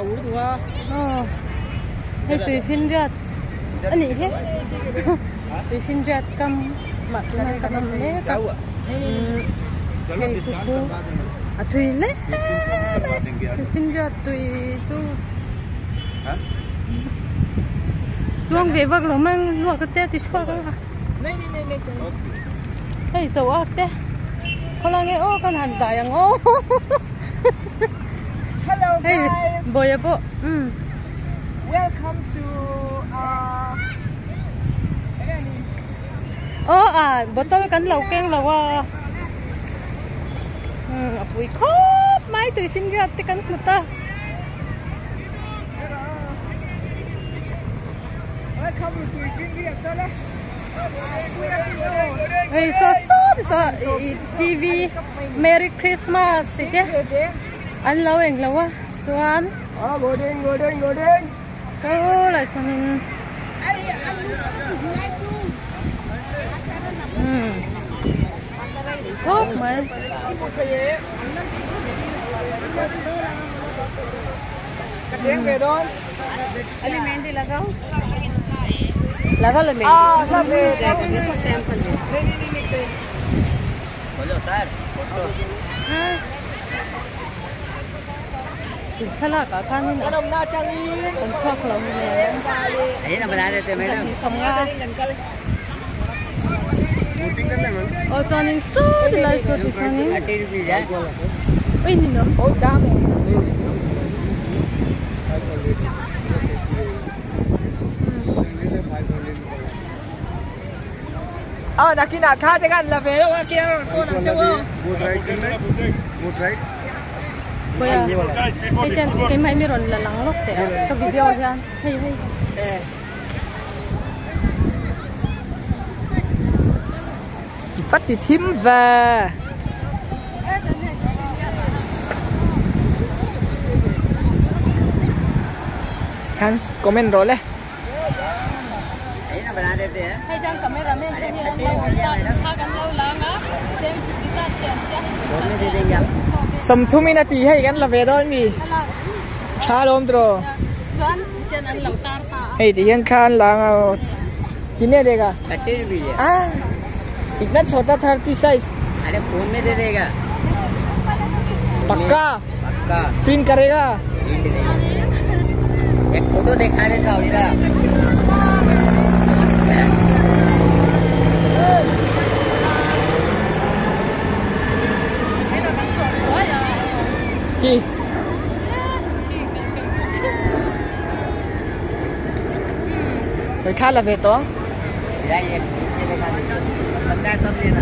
uống thua. Hay tùy phiên rượt. Anh nghĩ thế. Tùy phiên rượt cầm mặt này cầm lẽ cầm. Hay tùy cô. À tùy lẽ. Tùy phiên rượt tùy chú. Chuông về vâng nó mang luộc cái té thì xoa cái hả? Này. Hey, dấu ác thế. Có là nghe ô con hẳn dài ang ô. Hello Hey, guys. boy po. Welcome to botol kan lau keng lawa. Apoy khop mai tùy phiên rượt thì kan mata. Welcome to India Sole. Hey, so TV Merry Christmas thế. Anh lâu anh lâu á, Chuan. Ngồi đi. Sao lại sao mình? Khóc mà. Cái về đó. Element đi lagaw. Lagaw element. Jago sample. Ni. Boleh sir. Khala ka kanin. Cái đồng na trang y. Con khóc lắm nè. Ini nak berada di mana? Xong nga. Cho nên số thì lại số thì sao nín. Ui nhìn nó. Ôi đam. Nakina kha te kan la ve lo kia ko na chewo. Boat ride करना है? Boat ride? Kuya, cái máy mi ron là lắng lốc thế cái video ra hay. Phát thì thím về. Kan comment rồi đấy. Ini nak berada di. Hay chăng camera में tha kan lâu lang á. Xem kita chả. Boleh di tinggal. Samthum ina ti hay kan la ve đó mi. Shalom tro. Chuan chân anh lâu tar ta. Hey ti yang khan lang कितने देगा? 30 रुपया. इतना छोटा 30 साइज. अरे फोन में दे देगा. पक्का? पक्का. प्रिंट करेगा? एक फोटो दिखा देता हूँ इधर. Ki. Rồi khá là về to. Đây em sẽ dikhा देता हूँ. संगार कब लेना?